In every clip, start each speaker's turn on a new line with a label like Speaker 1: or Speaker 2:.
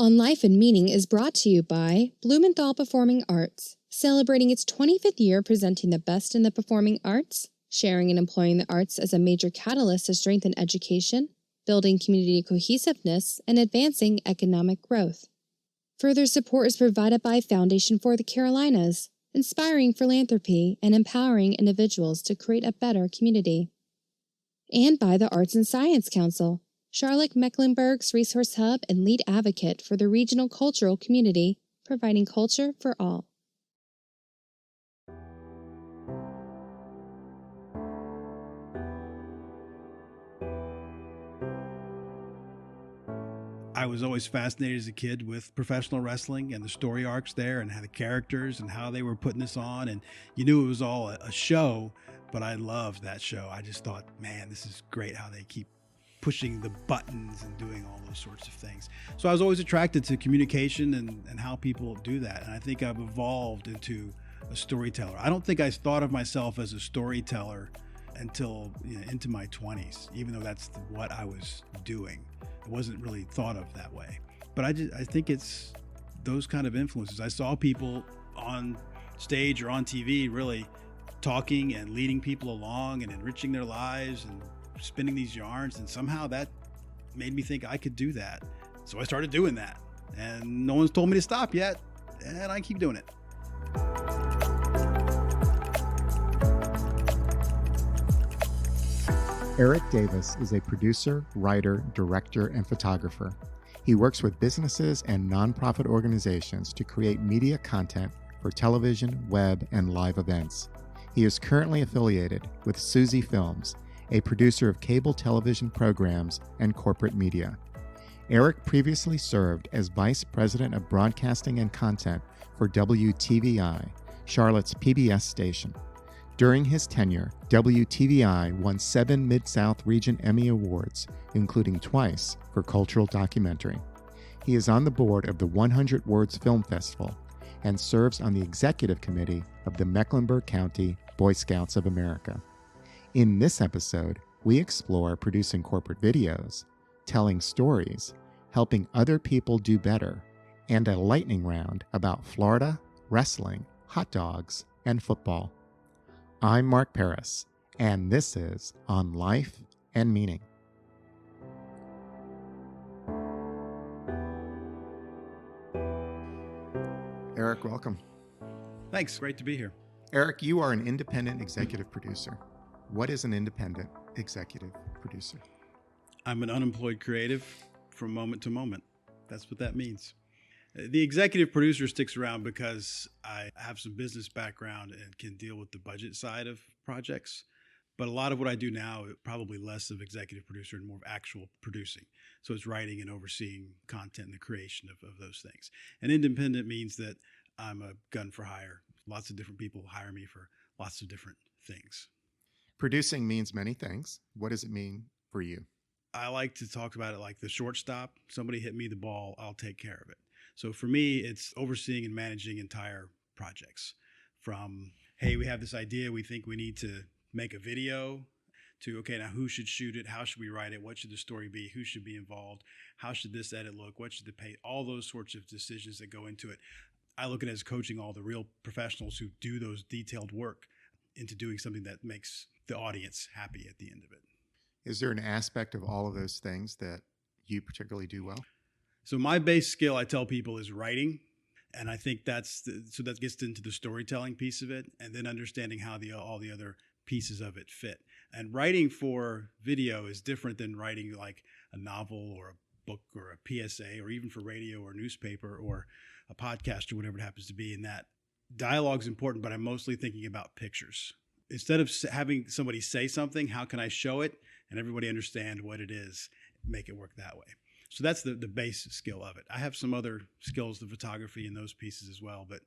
Speaker 1: On Life and Meaning is brought to you by Blumenthal Performing Arts, celebrating its 25th year presenting the best in the performing arts, sharing and employing the arts as a major catalyst to strengthen education, building community cohesiveness, and advancing economic growth. Further support is provided by Foundation for the Carolinas, inspiring philanthropy and empowering individuals to create a better community. And by the Arts and Science Council, Charlotte-Mecklenburg's resource hub and lead advocate for the regional cultural community, providing culture for all.
Speaker 2: I was always fascinated as a kid with professional wrestling and the story arcs there and how the characters and how they were putting this on. And you knew it was all a show, but I loved that show. I just thought, man, this is great how they keep pushing the buttons and doing all those sorts of things. So I was always attracted to communication and how people do that. And I think I've evolved into a storyteller. I don't think I thought of myself as a storyteller until into my 20s, even though that's what I was doing. It wasn't really thought of that way. But I think it's those kind of influences. I saw people on stage or on TV really talking and leading people along and enriching their lives and spinning these yarns, and somehow that made me think I could do that. So I started doing that, and no one's told me to stop yet, and I keep doing it.
Speaker 3: Eric Davis is a producer, writer, director, and photographer. He works with businesses and nonprofit organizations to create media content for television, web, and live events. He is currently affiliated with Susie Films, a producer of cable television programs and corporate media. Eric previously served as Vice President of Broadcasting and Content for WTVI, Charlotte's PBS station. During his tenure, WTVI won 7 Mid-South Region Emmy Awards, including twice for cultural documentary. He is on the board of the 100 Words Film Festival and serves on the executive committee of the Mecklenburg County Boy Scouts of America. In this episode, we explore producing corporate videos, telling stories, helping other people do better, and a lightning round about Florida, wrestling, hot dogs, and football. I'm Mark Paris, and this is On Life and Meaning. Eric, welcome.
Speaker 2: Thanks. Great to be here.
Speaker 3: Eric, you are an independent executive producer. What is an independent executive producer?
Speaker 2: I'm an unemployed creative from moment to moment. That's what that means. The executive producer sticks around because I have some business background and can deal with the budget side of projects. But a lot of what I do now, probably less of executive producer and more of actual producing. So it's writing and overseeing content and the creation of those things. And independent means that I'm a gun for hire. Lots of different people hire me for lots of different things.
Speaker 3: Producing means many things. What does it mean for you?
Speaker 2: I like to talk about it like the shortstop. Somebody hit me the ball, I'll take care of it. So for me, it's overseeing and managing entire projects. From, hey, we have this idea, we think we need to make a video, to, okay, now who should shoot it? How should we write it? What should the story be? Who should be involved? How should this edit look? What should the pay? All those sorts of decisions that go into it. I look at it as coaching all the real professionals who do those detailed work into doing something that makes the audience happy at the end of it.
Speaker 3: Is there an aspect of all of those things that you particularly do well?
Speaker 2: So my base skill, I tell people, is writing. And I think that gets into the storytelling piece of it, and then understanding how all the other pieces of it fit. And writing for video is different than writing like a novel or a book or a PSA or even for radio or newspaper or a podcast or whatever it happens to be. In that dialogue is important, but I'm mostly thinking about pictures. Instead of having somebody say something, how can I show it and everybody understand what it is, make it work that way. So that's the base skill of it. I have some other skills, the photography and those pieces as well, but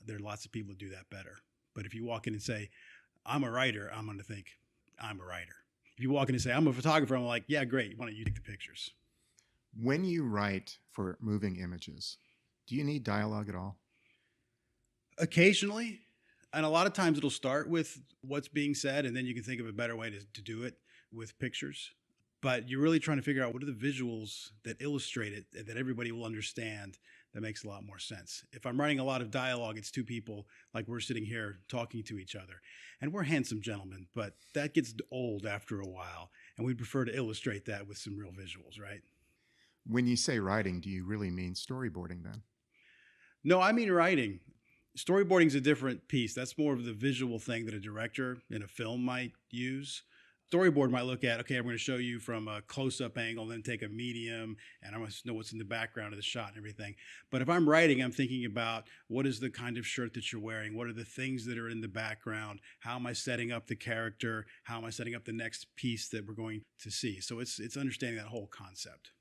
Speaker 2: there are lots of people who do that better. But if you walk in and say, I'm a writer, I'm going to think, I'm a writer. If you walk in and say, I'm a photographer, I'm like, yeah, great. Why don't you take the pictures?
Speaker 3: When you write for moving images, do you need dialogue at all?
Speaker 2: Occasionally. And a lot of times it'll start with what's being said, and then you can think of a better way to do it with pictures. but you're really trying to figure out what are the visuals that illustrate it that everybody will understand. That makes a lot more sense. If I'm writing a lot of dialogue, it's two people like we're sitting here talking to each other. And we're handsome gentlemen, but that gets old after a while. And we'd prefer to illustrate that with some real visuals, right?
Speaker 3: When you say writing, do you really mean storyboarding then?
Speaker 2: No, I mean writing. Storyboarding is a different piece. That's more of the visual thing that a director in a film might use. Storyboard might look at, okay, I'm going to show you from a close-up angle, then take a medium, and I want to know what's in the background of the shot and everything. But if I'm writing, I'm thinking about what is the kind of shirt that you're wearing? What are the things that are in the background? How am I setting up the character? How am I setting up the next piece that we're going to see? So it's understanding that whole concept.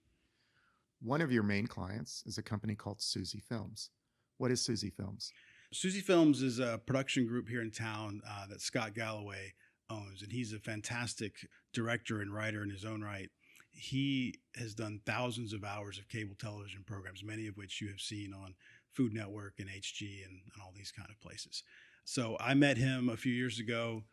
Speaker 3: One of your main clients is a company called Susie Films. What is Susie Films?
Speaker 2: Susie Films is a production group here in town that Scott Galloway owns, and he's a fantastic director and writer in his own right. He has done thousands of hours of cable television programs, many of which you have seen on Food Network and HG and all these kind of places. So I met him a few years ago,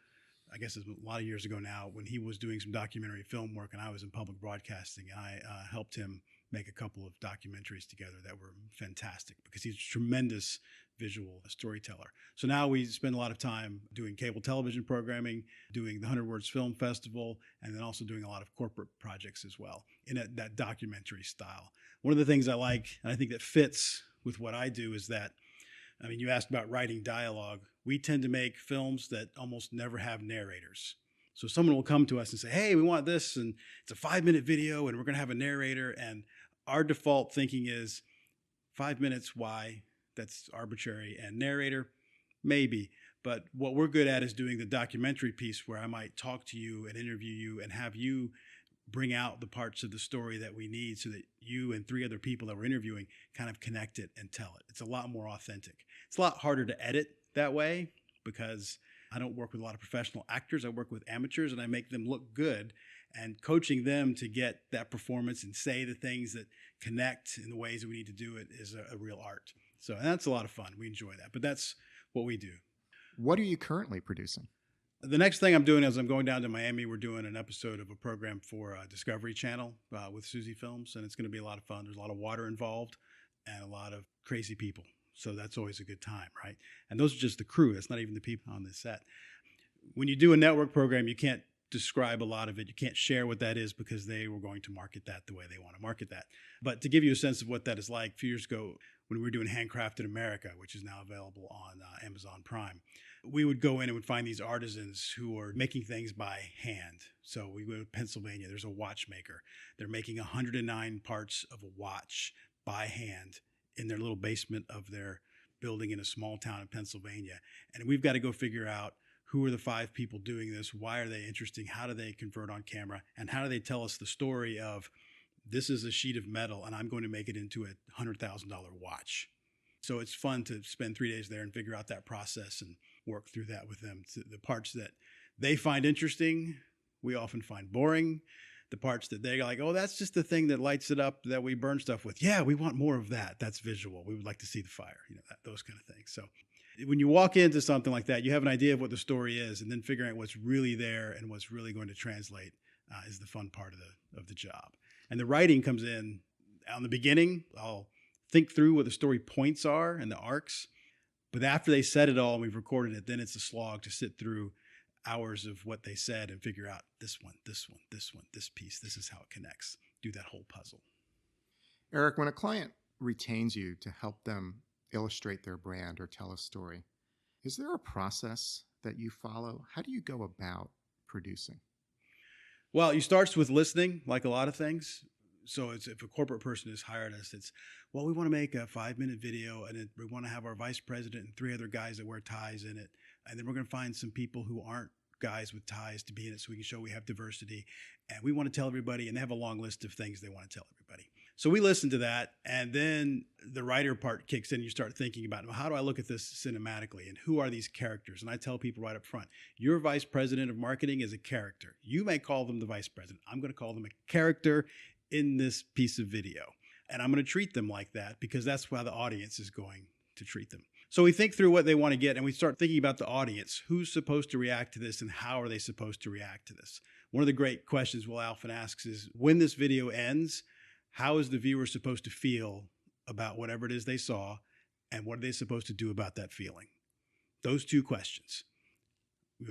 Speaker 2: I guess it's a lot of years ago now, when he was doing some documentary film work and I was in public broadcasting, and I helped him make a couple of documentaries together that were fantastic because he's a tremendous visual storyteller. So now we spend a lot of time doing cable television programming, doing the 100 Words Film Festival, and then also doing a lot of corporate projects as well in that documentary style. One of the things I like, and I think that fits with what I do, is that, I mean, you asked about writing dialogue. We tend to make films that almost never have narrators. So someone will come to us and say, hey, we want this, and it's a 5-minute video, and we're going to have a narrator. And our default thinking is 5 minutes, why? That's arbitrary. And narrator, maybe. But what we're good at is doing the documentary piece where I might talk to you and interview you and have you bring out the parts of the story that we need so that you and 3 other people that we're interviewing kind of connect it and tell it. It's a lot more authentic. It's a lot harder to edit that way because I don't work with a lot of professional actors. I work with amateurs, and I make them look good, and coaching them to get that performance and say the things that connect in the ways that we need to do it is a real art. So that's a lot of fun. We enjoy that, but that's what we do.
Speaker 3: What are you currently producing?
Speaker 2: The next thing I'm doing is I'm going down to Miami. We're doing an episode of a program for Discovery Channel with Susie Films, and it's going to be a lot of fun. There's a lot of water involved and a lot of crazy people. So that's always a good time, right? And those are just the crew. That's not even the people on the set. When you do a network program, you can't describe a lot of it. You can't share what that is because they were going to market that the way they want to market that. But to give you a sense of what that is like, a few years ago when we were doing Handcrafted America, which is now available on Amazon Prime, we would go in and would find these artisans who are making things by hand. So we go to Pennsylvania. There's a watchmaker. They're making 109 parts of a watch by hand in their little basement of their building in a small town in Pennsylvania. And we've got to go figure out who are the 5 people doing this, why are they interesting, how do they convert on camera, and how do they tell us the story of this is a sheet of metal and I'm going to make it into a $100,000 watch. So it's fun to spend 3 days there and figure out that process and work through that with them. The parts that they find interesting, we often find boring. The parts that they're like, oh, that's just the thing that lights it up that we burn stuff with. Yeah, we want more of that. That's visual. We would like to see the fire, those kind of things. So when you walk into something like that, you have an idea of what the story is, and then figuring out what's really there and what's really going to translate is the fun part of the job. And the writing comes in on the beginning. I'll think through what the story points are and the arcs. But after they said it all and we've recorded it, then it's a slog to sit through hours of what they said and figure out this one, this one, this one, this piece. This is how it connects. Do that whole puzzle.
Speaker 3: Eric, when a client retains you to help them illustrate their brand or tell a story, is there a process that you follow? How do you go about producing?
Speaker 2: Well, it starts with listening, like a lot of things. So if a corporate person has hired us, it's, well, we want to make a 5-minute video, and we want to have our vice president and 3 other guys that wear ties in it. And then we're going to find some people who aren't guys with ties to be in it so we can show we have diversity. And we want to tell everybody, and they have a long list of things they want to tell everybody. So we listen to that, and then the writer part kicks in, and you start thinking about, well, how do I look at this cinematically, and who are these characters? And I tell people right up front, your vice president of marketing is a character. You may call them the vice president. I'm going to call them a character in this piece of video. And I'm going to treat them like that because that's how the audience is going to treat them. So we think through what they want to get, and we start thinking about the audience. Who's supposed to react to this, and how are they supposed to react to this? one of the great questions Will Alphen asks is, when this video ends, how is the viewer supposed to feel about whatever it is they saw, and what are they supposed to do about that feeling? Those two questions.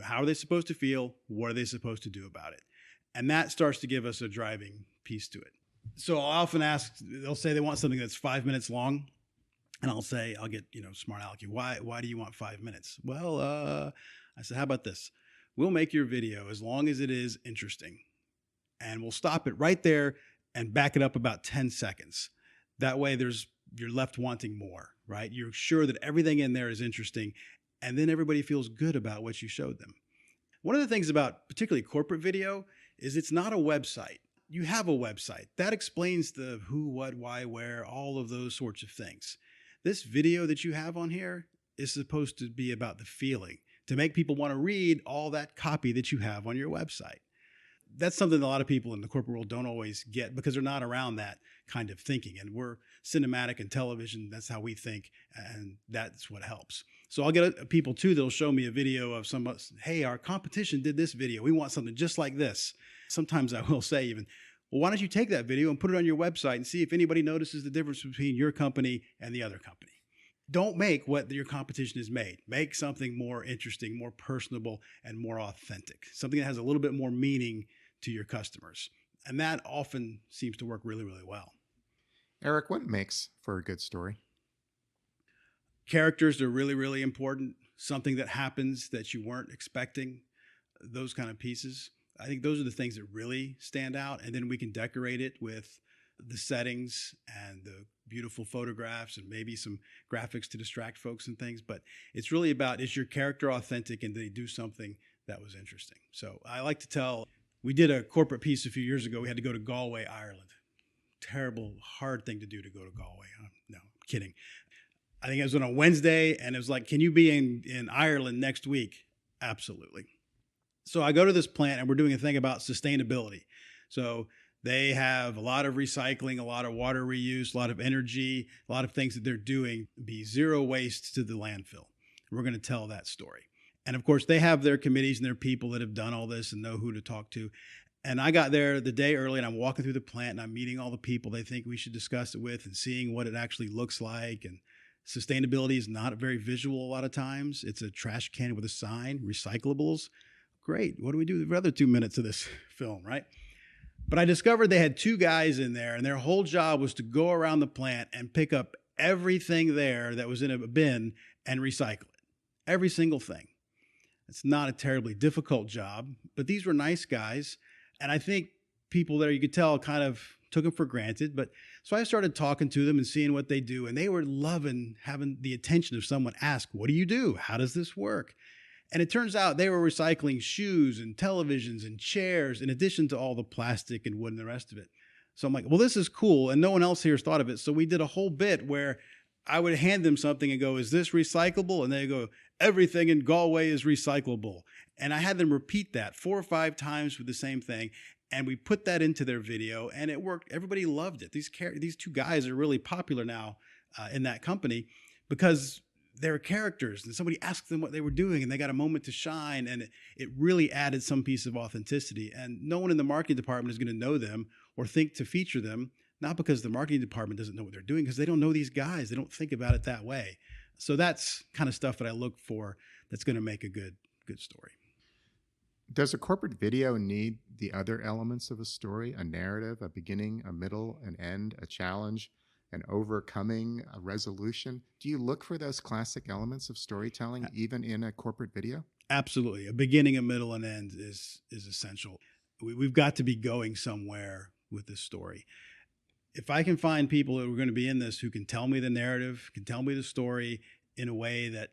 Speaker 2: How are they supposed to feel? What are they supposed to do about it? And that starts to give us a driving piece to it. So I'll often ask, they'll say they want something that's 5 minutes long. And I'll get, smart alecky. Why do you want 5 minutes? Well, I said, how about this? We'll make your video as long as it is interesting. And we'll stop it right there and back it up about 10 seconds. That way you're left wanting more, right? You're sure that everything in there is interesting. And then everybody feels good about what you showed them. One of the things about particularly corporate video is it's not a website. You have a website. That explains the who, what, why, where, all of those sorts of things. This video that you have on here is supposed to be about the feeling, to make people want to read all that copy that you have on your website. That's something that a lot of people in the corporate world don't always get because they're not around that kind of thinking. And we're cinematic and television. That's how we think. And that's what helps. So I'll get people too, they'll show me a video of hey, our competition did this video. We want something just like this. Sometimes I will say even, well, why don't you take that video and put it on your website and see if anybody notices the difference between your company and the other company. Don't make what your competition has made. Make something more interesting, more personable, and more authentic. Something that has a little bit more meaning to your customers. And that often seems to work really, really well.
Speaker 3: Eric, what makes for a good story?
Speaker 2: Characters are really, really important. Something that happens that you weren't expecting, those kind of pieces. I think those are the things that really stand out. And then we can decorate it with the settings and the beautiful photographs and maybe some graphics to distract folks and things. But it's really about, is your character authentic and did they do something that was interesting? So I like to tell, we did a corporate piece a few years ago. We had to go to Galway, Ireland. Terrible, hard thing to do to go to Galway. No, I'm kidding. I think it was on a Wednesday and it was like, can you be in Ireland next week? Absolutely. So I go to this plant and we're doing a thing about sustainability. So they have a lot of recycling, a lot of water reuse, a lot of energy, a lot of things that they're doing, be zero waste to the landfill. We're going to tell that story. And of course, they have their committees and their people that have done all this and know who to talk to. And I got there the day early and I'm walking through the plant and I'm meeting all the people they think we should discuss it with and seeing what it actually looks like. And sustainability is not very visual a lot of times. It's a trash can with a sign, recyclables. Great. What do we do with the other 2 minutes of this film, right? But I discovered they had two guys in there and their whole job was to go around the plant and pick up everything there that was in a bin and recycle it. Every single thing. It's not a terribly difficult job, but these were nice guys. And I think people there, you could tell, kind of took them for granted. But so I started talking to them and seeing what they do. And they were loving having the attention of someone ask, what do you do? How does this work? And it turns out they were recycling shoes and televisions and chairs in addition to all the plastic and wood and the rest of it. So I'm like, well, this is cool. And no one else here has thought of it. So we did a whole bit where I would hand them something and go, is this recyclable? And they go, everything in Galway is recyclable. And I had them repeat that 4 or 5 times with the same thing. And we put that into their video and it worked. Everybody loved it. These two guys are really popular now in that company because they're characters and somebody asked them what they were doing and they got a moment to shine. And it really added some piece of authenticity. And no one in the marketing department is going to know them or think to feature them, not because the marketing department doesn't know what they're doing, because they don't know these guys. They don't think about it that way. So that's kind of stuff that I look for that's going to make a good story.
Speaker 3: Does a corporate video need the other elements of a story, a narrative, a beginning, a middle, an end, a challenge, an overcoming, a resolution? Do you look for those classic elements of storytelling even in a corporate video?
Speaker 2: Absolutely. A beginning, a middle, and end is essential. We've got to be going somewhere with this story. If I can find people who are going to be in this who can tell me the narrative, can tell me the story in a way that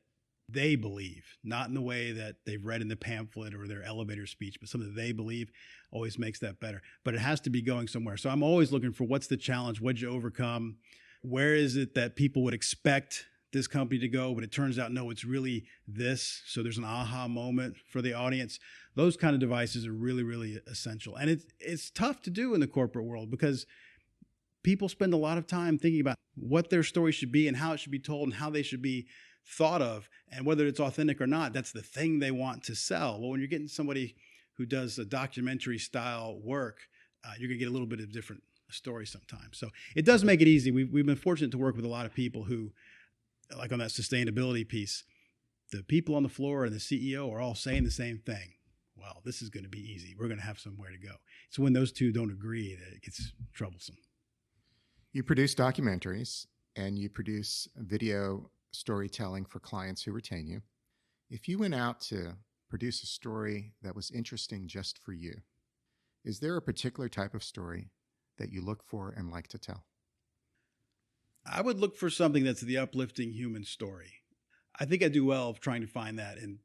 Speaker 2: they believe, not in the way that they've read in the pamphlet or their elevator speech, but something that they believe, always makes that better. But it has to be going somewhere. So I'm always looking for what's the challenge, what'd you overcome, where is it that people would expect this company to go, but it turns out, no, it's really this. So there's an aha moment for the audience. Those kind of devices are really, really essential. And it's tough to do in the corporate world because people spend a lot of time thinking about what their story should be and how it should be told and how they should be thought of, and whether it's authentic or not, that's the thing they want to sell. Well, when you're getting somebody who does a documentary style work, you're going to get a little bit of different story sometimes. So it does make it easy. We've been fortunate to work with a lot of people who, like on that sustainability piece, the people on the floor and the CEO are all saying the same thing. Well, this is going to be easy. We're going to have somewhere to go. It's when those two don't agree that it gets troublesome.
Speaker 3: You produce documentaries and you produce video storytelling for clients who retain you. If you went out to produce a story that was interesting just for you, is there a particular type of story that you look for and like to tell?
Speaker 2: I would look for something that's the uplifting human story. I think I do well of trying to find that, and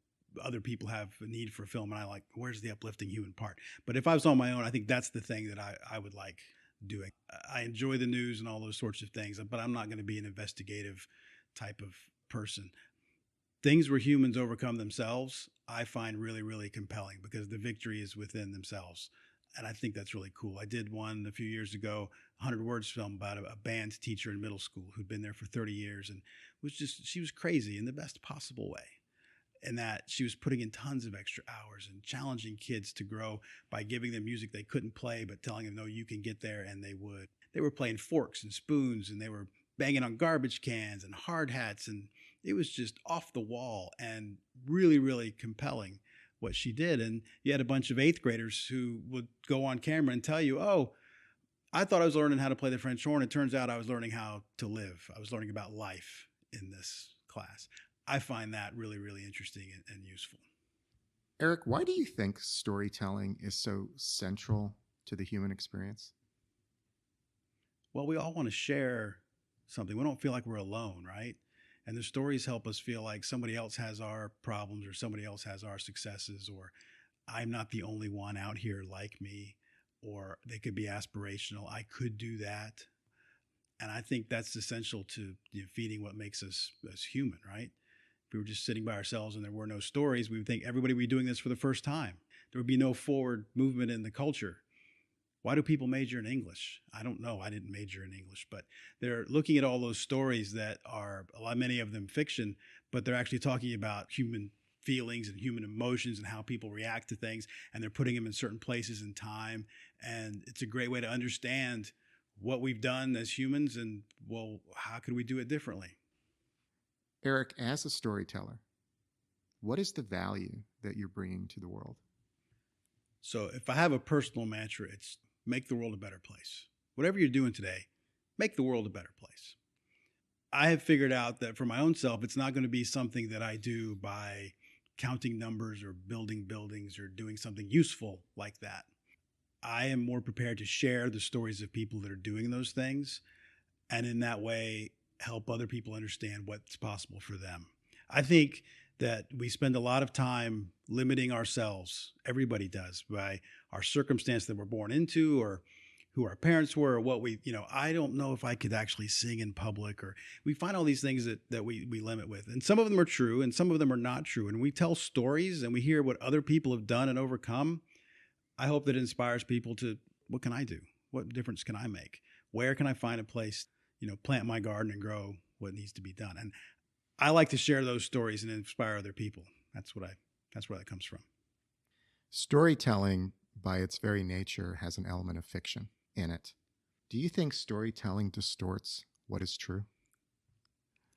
Speaker 2: other people have a need for a film, and I like, where's the uplifting human part? But if I was on my own, I think that's the thing that I would like doing. I enjoy the news and all those sorts of things, but I'm not going to be an investigative type of person. Things where humans overcome themselves, I find really, really compelling because the victory is within themselves. And I think that's really cool. I did one a few years ago, 100 words film about a band teacher in middle school who'd been there for 30 years and she was crazy in the best possible way. And that she was putting in tons of extra hours and challenging kids to grow by giving them music they couldn't play, but telling them, no, you can get there, and they would. They were playing forks and spoons, and they were banging on garbage cans and hard hats, and it was just off the wall and really, really compelling what she did. And you had a bunch of eighth graders who would go on camera and tell you, oh, I thought I was learning how to play the French horn. It turns out I was learning how to live. I was learning about life in this class. I find that really, really interesting and useful.
Speaker 3: Eric, why do you think storytelling is so central to the human experience?
Speaker 2: Well, we all want to share something. We don't feel like we're alone, right? And the stories help us feel like somebody else has our problems or somebody else has our successes, or I'm not the only one out here like me, or they could be aspirational. I could do that. And I think that's essential to feeding what makes us as human, right? If we were just sitting by ourselves and there were no stories, we would think everybody would be doing this for the first time. There would be no forward movement in the culture. Why do people major in English? I don't know. I didn't major in English, but they're looking at all those stories that are, many of them fiction, but they're actually talking about human feelings and human emotions and how people react to things, and they're putting them in certain places in time. And it's a great way to understand what we've done as humans and, well, how could we do it differently?
Speaker 3: Eric, as a storyteller, what is the value that you're bringing to the world?
Speaker 2: So if I have a personal mantra, it's make the world a better place. Whatever you're doing today, make the world a better place. I have figured out that for my own self, it's not going to be something that I do by counting numbers or building buildings or doing something useful like that. I am more prepared to share the stories of people that are doing those things, and in that way, help other people understand what's possible for them. I think that we spend a lot of time limiting ourselves, everybody does, by our circumstance that we're born into or who our parents were or what we, I don't know if I could actually sing in public, or we find all these things that we limit with. And some of them are true and some of them are not true. And we tell stories and we hear what other people have done and overcome. I hope that it inspires people to, what can I do? What difference can I make? Where can I find a place, plant my garden and grow what needs to be done? And I like to share those stories and inspire other people. That's where that comes from.
Speaker 3: Storytelling, by its very nature, has an element of fiction in it. Do you think storytelling distorts what is true?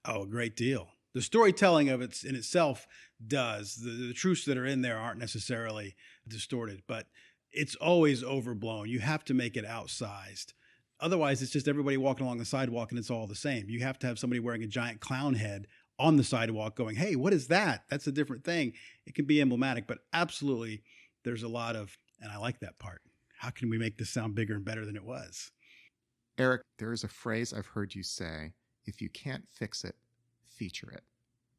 Speaker 2: Oh, a great deal. The storytelling of it in itself does. The truths that are in there aren't necessarily distorted, but it's always overblown. You have to make it outsized. Otherwise, it's just everybody walking along the sidewalk and it's all the same. You have to have somebody wearing a giant clown head on the sidewalk going, hey, what is that? That's a different thing. It can be emblematic, but absolutely there's a lot of, and I like that part. How can we make this sound bigger and better than it was?
Speaker 3: Eric, there is a phrase I've heard you say, if you can't fix it, feature it.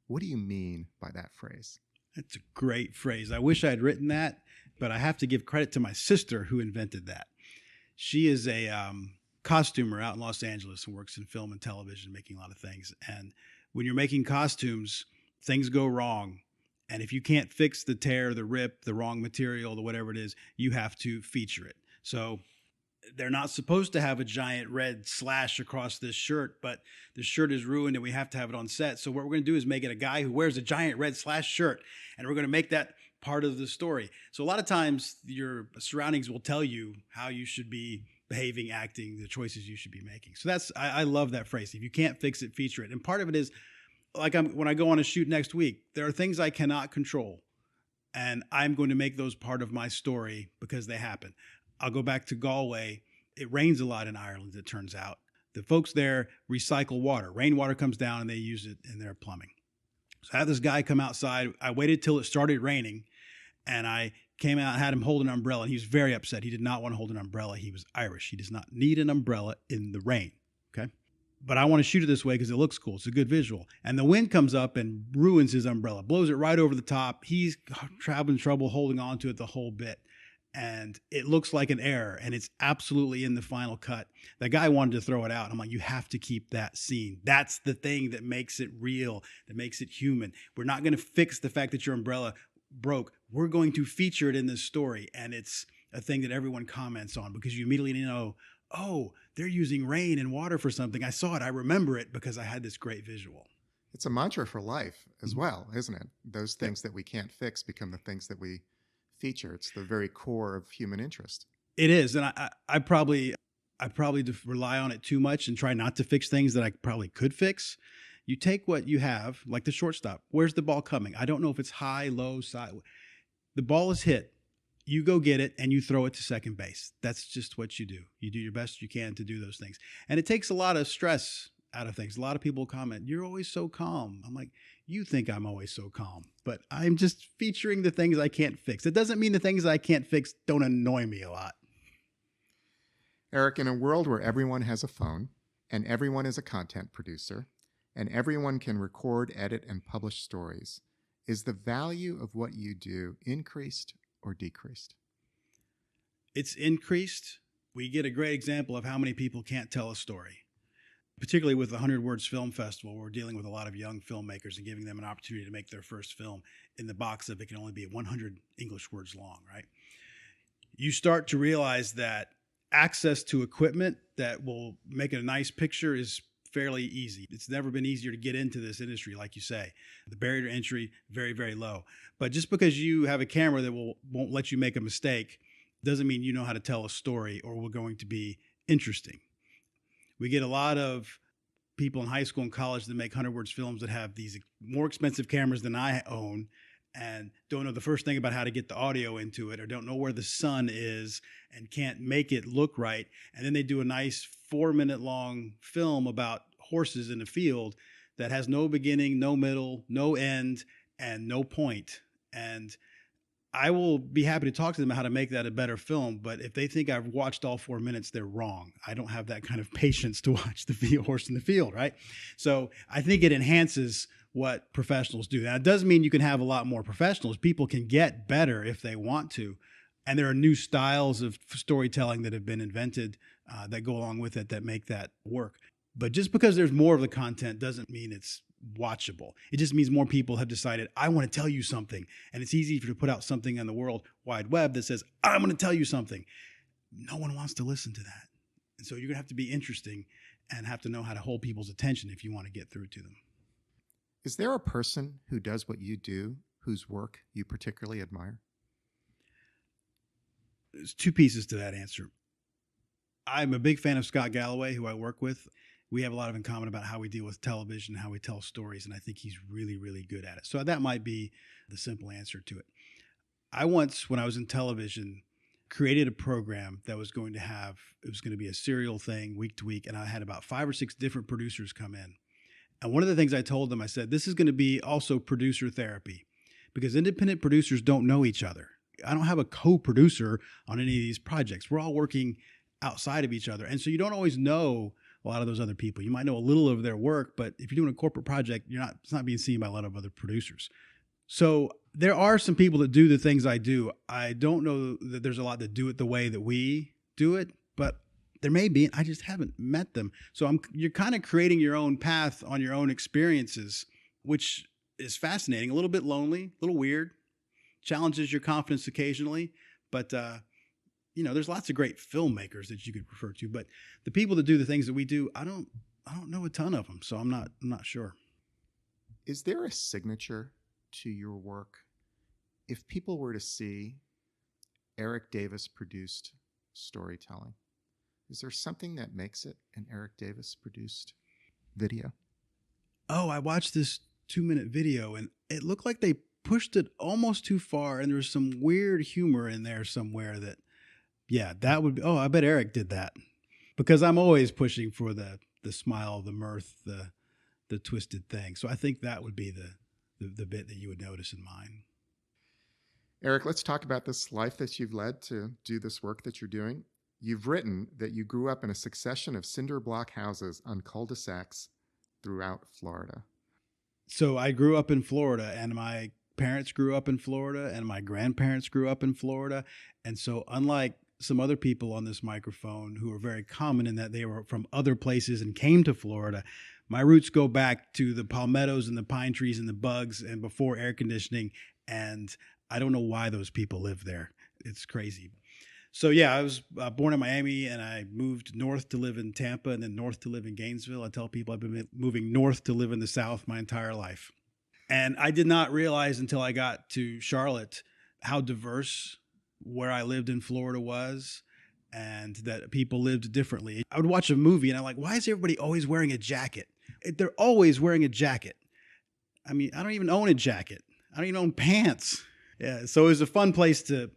Speaker 3: What do you mean by that phrase?
Speaker 2: That's a great phrase. I wish I had written that, but I have to give credit to my sister who invented that. She is a costumer out in Los Angeles and works in film and television, making a lot of things. And when you're making costumes, things go wrong. And if you can't fix the tear, the rip, the wrong material, the whatever it is, you have to feature it. So they're not supposed to have a giant red slash across this shirt, but the shirt is ruined and we have to have it on set. So what we're going to do is make it a guy who wears a giant red slash shirt. And we're going to make that part of the story. So a lot of times your surroundings will tell you how you should be behaving, acting, the choices you should be making. So I love that phrase. If you can't fix it, feature it. And part of it is like when I go on a shoot next week, there are things I cannot control. And I'm going to make those part of my story because they happen. I'll go back to Galway. It rains a lot in Ireland, it turns out. The folks there recycle water. Rainwater comes down and they use it in their plumbing. So I had this guy come outside. I waited till it started raining and I came out and had him hold an umbrella. And he was very upset. He did not want to hold an umbrella. He was Irish. He does not need an umbrella in the rain. Okay. But I want to shoot it this way because it looks cool. It's a good visual. And the wind comes up and ruins his umbrella, blows it right over the top. He's having trouble holding on to it the whole bit. And it looks like an error, and it's absolutely in the final cut. The guy wanted to throw it out. I'm like, you have to keep that scene. That's the thing that makes it real, that makes it human. We're not going to fix the fact that your umbrella broke. We're going to feature it in this story. And it's a thing that everyone comments on because you immediately know, oh, they're using rain and water for something. I saw it. I remember it because I had this great visual.
Speaker 3: It's a mantra for life as well, isn't it? Those things that we can't fix become the things that we feature. It's the very core of human interest.
Speaker 2: It is. And I probably rely on it too much and try not to fix things that I probably could fix. You take what you have, like the shortstop. Where's the ball coming? I don't know if it's high, low, side. The ball is hit. You go get it and you throw it to second base. That's just what you do. You do your best you can to do those things. And it takes a lot of stress out of things. A lot of people comment, you're always so calm. I'm like, you think I'm always so calm, but I'm just featuring the things I can't fix. It doesn't mean the things I can't fix don't annoy me a lot.
Speaker 3: Eric, in a world where everyone has a phone and everyone is a content producer and everyone can record, edit, and publish stories, is the value of what you do increased or decreased?
Speaker 2: It's increased. We get a great example of how many people can't tell a story, particularly with the 100 Words Film Festival. We're dealing with a lot of young filmmakers and giving them an opportunity to make their first film in the box of it can only be 100 English words long, right? You start to realize that access to equipment that will make a nice picture is fairly easy. It's never been easier to get into this industry, like you say. The barrier to entry, very, very low. But just because you have a camera that won't let you make a mistake doesn't mean you know how to tell a story or we're going to be interesting. We get a lot of people in high school and college that make 100 Words films that have these more expensive cameras than I own and don't know the first thing about how to get the audio into it or don't know where the sun is and can't make it look right. And then they do a nice 4-minute long film about horses in a field that has no beginning, no middle, no end, and no point. And I will be happy to talk to them about how to make that a better film. But if they think I've watched all 4 minutes, they're wrong. I don't have that kind of patience to watch the horse in the field, right? So I think it enhances what professionals do. Now, it does mean you can have a lot more professionals. People can get better if they want to. And there are new styles of storytelling that have been invented that go along with it that make that work. But just because there's more of the content doesn't mean it's watchable. It just means more people have decided, I want to tell you something. And it's easy to put out something on the World Wide Web that says, I'm going to tell you something. No one wants to listen to that. And so you're going to have to be interesting and have to know how to hold people's attention if you want to get through to them.
Speaker 3: Is there a person who does what you do whose work you particularly admire?
Speaker 2: There's two pieces to that answer. I'm a big fan of Scott Galloway, who I work with. We have a lot in common about how we deal with television, how we tell stories, and I think he's really, really good at it. So that might be the simple answer to it. I once, when I was in television, created a program that was going to be a serial thing week to week, and I had about 5 or 6 different producers come in. And one of the things I told them, I said, this is going to be also producer therapy because independent producers don't know each other. I don't have a co-producer on any of these projects. We're all working outside of each other. And so you don't always know a lot of those other people. You might know a little of their work, but if you're doing a corporate project, it's not being seen by a lot of other producers. So there are some people that do the things I do. I don't know that there's a lot that do it the way that we do it, but there may be. I just haven't met them. So you're kind of creating your own path on your own experiences, which is fascinating, a little bit lonely, a little weird, challenges your confidence occasionally, but there's lots of great filmmakers that you could refer to, but the people that do the things that we do, I don't know a ton of them, so I'm not sure.
Speaker 3: Is there a signature to your work If people were to see Eric Davis produced storytelling, is there something that makes it an Eric Davis produced video?
Speaker 2: Oh, I watched this 2-minute video and it looked like they pushed it almost too far. And there was some weird humor in there somewhere that, yeah, that would be, oh, I bet Eric did that, because I'm always pushing for the smile, the mirth, the twisted thing. So I think that would be the bit that you would notice in mine.
Speaker 3: Eric, let's talk about this life that you've led to do this work that you're doing. You've written that you grew up in a succession of cinder block houses on cul-de-sacs throughout Florida.
Speaker 2: So I grew up in Florida, and my parents grew up in Florida, and my grandparents grew up in Florida. And so unlike some other people on this microphone who are very common in that they were from other places and came to Florida, my roots go back to the palmettos and the pine trees and the bugs and before air conditioning. And I don't know why those people live there. It's crazy. So yeah, I was born in Miami, and I moved north to live in Tampa and then north to live in Gainesville. I tell people I've been moving north to live in the South my entire life. And I did not realize until I got to Charlotte how diverse where I lived in Florida was, and that people lived differently. I would watch a movie and I'm like, why is everybody always wearing a jacket? They're always wearing a jacket. I mean, I don't even own a jacket. I don't even own pants. Yeah. So it was a fun place to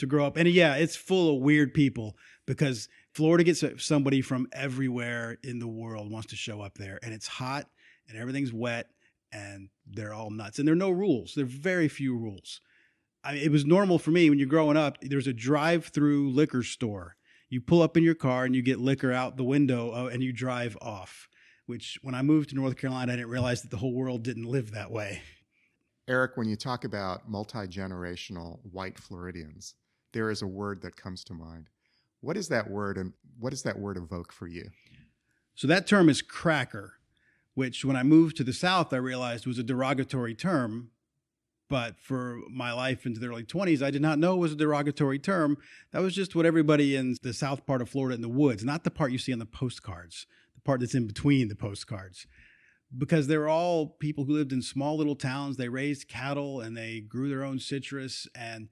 Speaker 2: grow up. And yeah, it's full of weird people because Florida gets somebody from everywhere in the world wants to show up there, and it's hot and everything's wet and they're all nuts, and there are no rules. There are very few rules. I mean, it was normal for me when you're growing up. There's a drive-through liquor store. You pull up in your car and you get liquor out the window and you drive off, which when I moved to North Carolina, I didn't realize that the whole world didn't live that way.
Speaker 3: Eric, when you talk about multi-generational white Floridians, there is a word that comes to mind. What is that word, and what does that word evoke for you?
Speaker 2: So that term is cracker, which when I moved to the South, I realized was a derogatory term. But for my life into the early 20s, I did not know it was a derogatory term. That was just what everybody in the south part of Florida in the woods, not the part you see on the postcards, the part that's in between the postcards. Because they were all people who lived in small little towns. They raised cattle and they grew their own citrus. And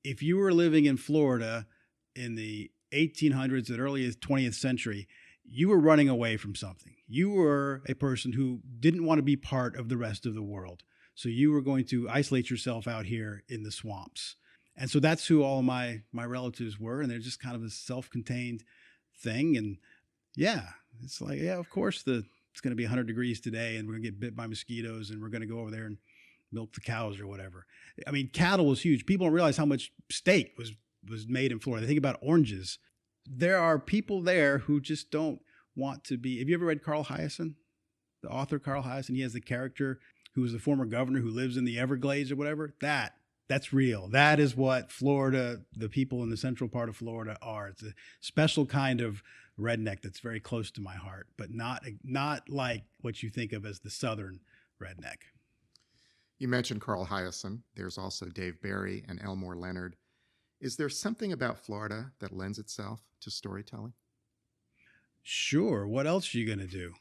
Speaker 2: if you were living in Florida in the 1800s and early 20th century, you were running away from something. You were a person who didn't want to be part of the rest of the world. So you were going to isolate yourself out here in the swamps. And so that's who all of my relatives were. And they're just kind of a self-contained thing. And yeah, it's like, yeah, of course it's going to be 100 degrees today and we're going to get bit by mosquitoes and we're going to go over there and milk the cows or whatever. I mean, cattle was huge. People don't realize how much steak was made in Florida. They think about oranges. There are people there who just don't want to be. Have you ever read Carl Hiaasen? The author Carl Hiaasen, he has the character who was the former governor who lives in the Everglades or whatever. That's real. That is what Florida, the people in the central part of Florida are. It's a special kind of redneck that's very close to my heart, but not like what you think of as the southern redneck.
Speaker 3: You mentioned Carl Hiaasen. There's also Dave Barry and Elmore Leonard. Is there something about Florida that lends itself to storytelling?
Speaker 2: Sure. What else are you going to do?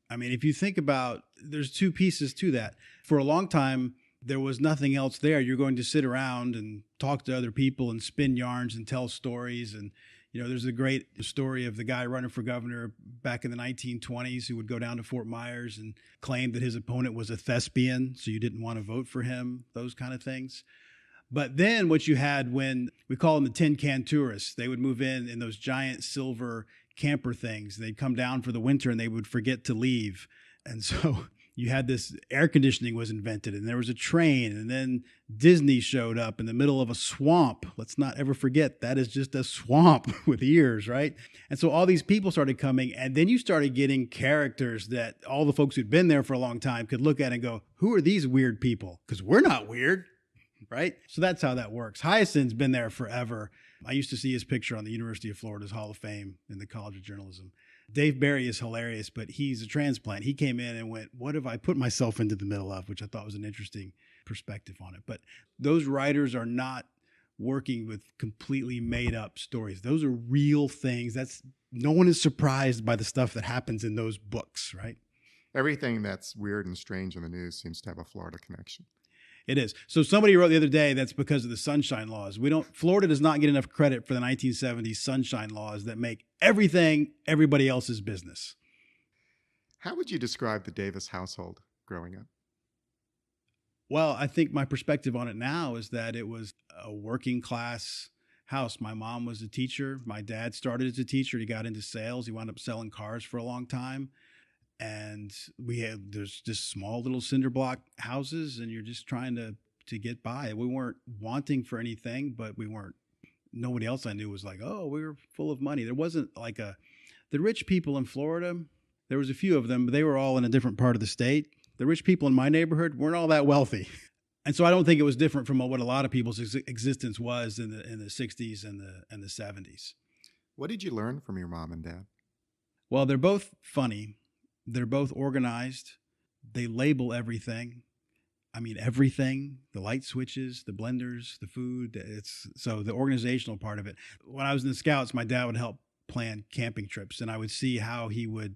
Speaker 2: I mean, if you think about, there's two pieces to that. For a long time, there was nothing else there. You're going to sit around and talk to other people and spin yarns and tell stories. And, you know, there's a great story of the guy running for governor back in the 1920s who would go down to Fort Myers and claim that his opponent was a thespian, so you didn't want to vote for him, those kind of things. But then what you had when we call them the tin can tourists, they would move in those giant silver camper things. They'd come down for the winter and they would forget to leave. And so you had this air conditioning was invented and there was a train, and then Disney showed up in the middle of a swamp. Let's not ever forget that is just a swamp with ears, right? And so all these people started coming, and then you started getting characters that all the folks who'd been there for a long time could look at and go, who are these weird people? Because we're not weird, right? So that's how that works. Hiaasen's been there forever. I used to see his picture on the University of Florida's Hall of Fame in the College of Journalism. Dave Barry is hilarious, but he's a transplant. He came in and went, what have I put myself into the middle of? Which I thought was an interesting perspective on it. But those writers are not working with completely made up stories. Those are real things. No one is surprised by the stuff that happens in those books, right?
Speaker 3: Everything that's weird and strange in the news seems to have a Florida connection.
Speaker 2: It is. So somebody wrote the other day that's because of the sunshine laws. Florida does not get enough credit for the 1970s sunshine laws that make everything everybody else's business.
Speaker 3: How would you describe the Davis household growing up?
Speaker 2: Well, I think my perspective on it now is that it was a working class house. My mom was a teacher. My dad started as a teacher. He got into sales. He wound up selling cars for a long time. And there's just small little cinder block houses, and you're just trying to get by. We weren't wanting for anything, but nobody else I knew was like, oh, we were full of money. There wasn't like the rich people in Florida. There was a few of them, but they were all in a different part of the state. The rich people in my neighborhood weren't all that wealthy. And so I don't think it was different from what a lot of people's existence was in the 60s and the 70s.
Speaker 3: What did you learn from your mom and dad?
Speaker 2: Well, they're both funny. They're both organized. They label everything. I mean, everything, the light switches, the blenders, the food. So the organizational part of it. When I was in the Scouts, my dad would help plan camping trips, and I would see how he would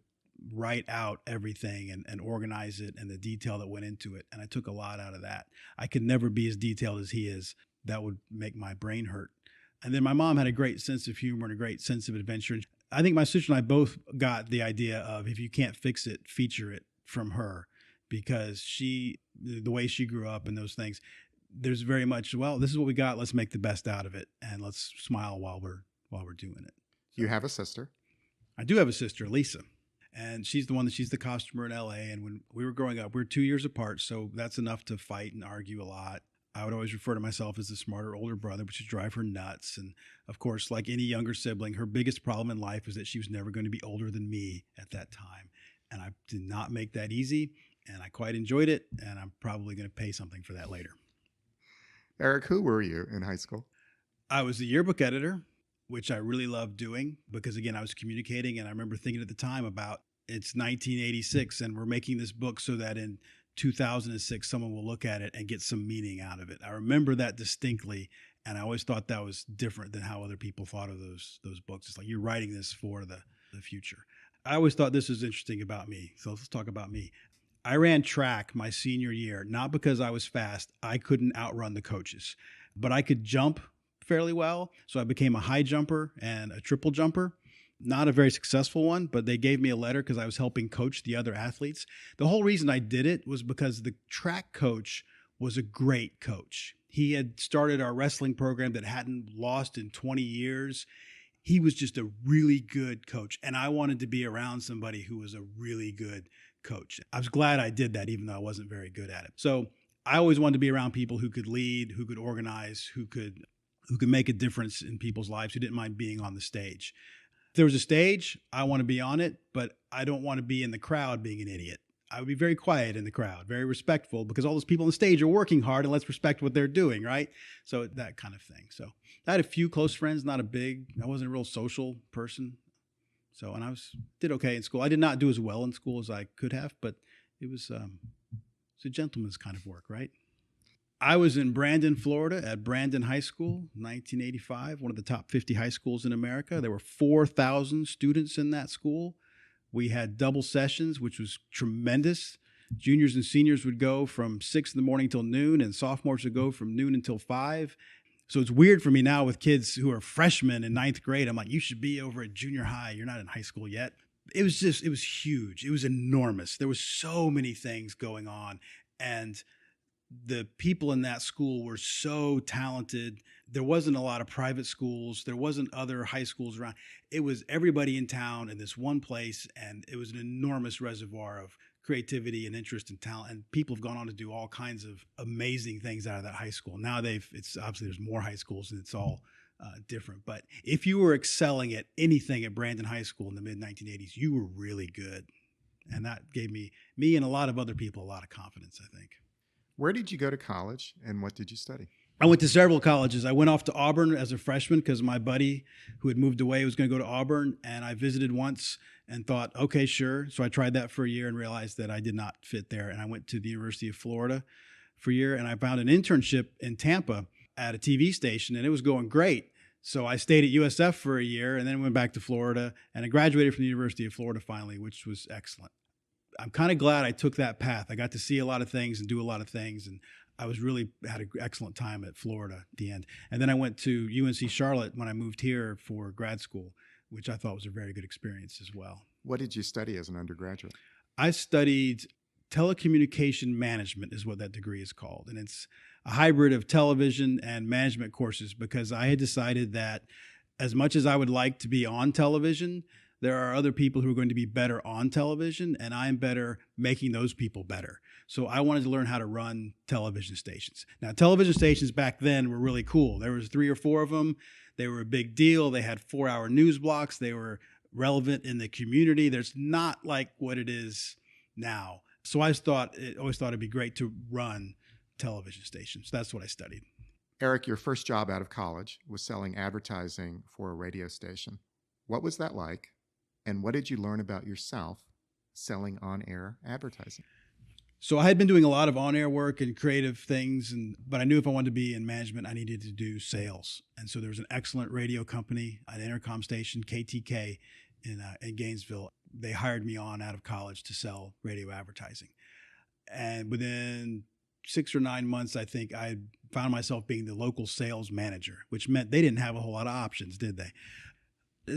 Speaker 2: write out everything and organize it and the detail that went into it. And I took a lot out of that. I could never be as detailed as he is. That would make my brain hurt. And then my mom had a great sense of humor and a great sense of adventure. I think my sister and I both got the idea of if you can't fix it, feature it from her, because the way she grew up and those things, there's very much, well, this is what we got. Let's make the best out of it. And let's smile while we're doing it.
Speaker 3: You have a sister?
Speaker 2: I do have a sister, Lisa. And she's the customer in LA. And when we were growing up, we were 2 years apart. So that's enough to fight and argue a lot. I would always refer to myself as the smarter older brother, which would drive her nuts. And of course, like any younger sibling, her biggest problem in life was that she was never going to be older than me at that time. And I did not make that easy. And I quite enjoyed it. And I'm probably going to pay something for that later.
Speaker 3: Eric, who were you in high school?
Speaker 2: I was the yearbook editor, which I really loved doing because, again, I was communicating. And I remember thinking at the time about it's 1986 and we're making this book so that in 2006, someone will look at it and get some meaning out of it. I remember that distinctly. And I always thought that was different than how other people thought of those books. It's like you're writing this for the future. I always thought this was interesting about me. So let's talk about me. I ran track my senior year, not because I was fast. I couldn't outrun the coaches, but I could jump fairly well. So I became a high jumper and a triple jumper. Not a very successful one, but they gave me a letter because I was helping coach the other athletes. The whole reason I did it was because the track coach was a great coach. He had started our wrestling program that hadn't lost in 20 years. He was just a really good coach. And I wanted to be around somebody who was a really good coach. I was glad I did that, even though I wasn't very good at it. So I always wanted to be around people who could lead, who could organize, who could make a difference in people's lives, who didn't mind being on the stage. If there was a stage, I want to be on it, but I don't want to be in the crowd being an idiot. I would be very quiet in the crowd, very respectful, because all those people on the stage are working hard, and let's respect what they're doing, right? So that kind of thing. So I had a few close friends, I wasn't a real social person. So, and I did okay in school. I did not do as well in school as I could have, but it was a gentleman's kind of work, right? I was in Brandon, Florida at Brandon High School, 1985, one of the top 50 high schools in America. There were 4,000 students in that school. We had double sessions, which was tremendous. Juniors and seniors would go from 6 in the morning till noon, and sophomores would go from noon until 5. So it's weird for me now with kids who are freshmen in 9th grade. I'm like, you should be over at junior high. You're not in high school yet. It was huge. It was enormous. There was so many things going on. And the people in that school were so talented. There wasn't a lot of private schools. There wasn't other high schools around. It was everybody in town in this one place. And it was an enormous reservoir of creativity and interest and talent. And people have gone on to do all kinds of amazing things out of that high school. Now it's obviously there's more high schools and it's all different. But if you were excelling at anything at Brandon High School in the mid 1980s, you were really good. And that gave me and a lot of other people a lot of confidence, I think.
Speaker 3: Where did you go to college and what did you study?
Speaker 2: I went to several colleges. I went off to Auburn as a freshman because my buddy who had moved away was going to go to Auburn. And I visited once and thought, okay, sure. So I tried that for a year and realized that I did not fit there. And I went to the University of Florida for a year. And I found an internship in Tampa at a TV station, and it was going great. So I stayed at USF for a year and then went back to Florida. And I graduated from the University of Florida finally, which was excellent. I'm kind of glad I took that path. I got to see a lot of things and do a lot of things. And I was really had an excellent time at Florida at the end. And then I went to UNC Charlotte when I moved here for grad school, which I thought was a very good experience as well.
Speaker 3: What did you study as an undergraduate?
Speaker 2: I studied telecommunication management is what that degree is called. And it's a hybrid of television and management courses because I had decided that as much as I would like to be on television, there are other people who are going to be better on television, and I'm better making those people better. So I wanted to learn how to run television stations. Now, television stations back then were really cool. There was 3 or 4 of them. They were a big deal. They had 4-hour news blocks. They were relevant in the community. There's not like what it is now. So I always thought it'd be great to run television stations. That's what I studied.
Speaker 3: Eric, your first job out of college was selling advertising for a radio station. What was that like? And what did you learn about yourself selling on-air advertising?
Speaker 2: So I had been doing a lot of on-air work and creative things, but I knew if I wanted to be in management, I needed to do sales. And so there was an excellent radio company, an intercom station, KTK, in Gainesville. They hired me on out of college to sell radio advertising. And within 6 or 9 months, I think I found myself being the local sales manager, which meant they didn't have a whole lot of options, did they?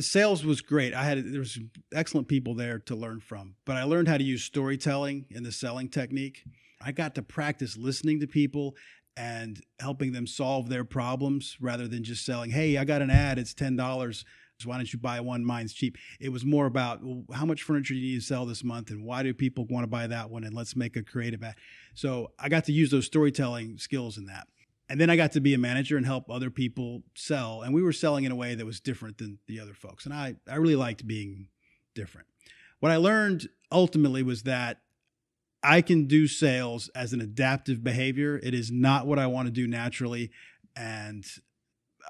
Speaker 2: Sales was great. There was some excellent people there to learn from, but I learned how to use storytelling in the selling technique. I got to practice listening to people and helping them solve their problems rather than just selling, hey, I got an ad, it's $10. So why don't you buy one? Mine's cheap. It was more about, well, how much furniture do you need to sell this month, and why do people want to buy that one, and let's make a creative ad. So I got to use those storytelling skills in that. And then I got to be a manager and help other people sell. And we were selling in a way that was different than the other folks. And I really liked being different. What I learned ultimately was that I can do sales as an adaptive behavior. It is not what I want to do naturally. And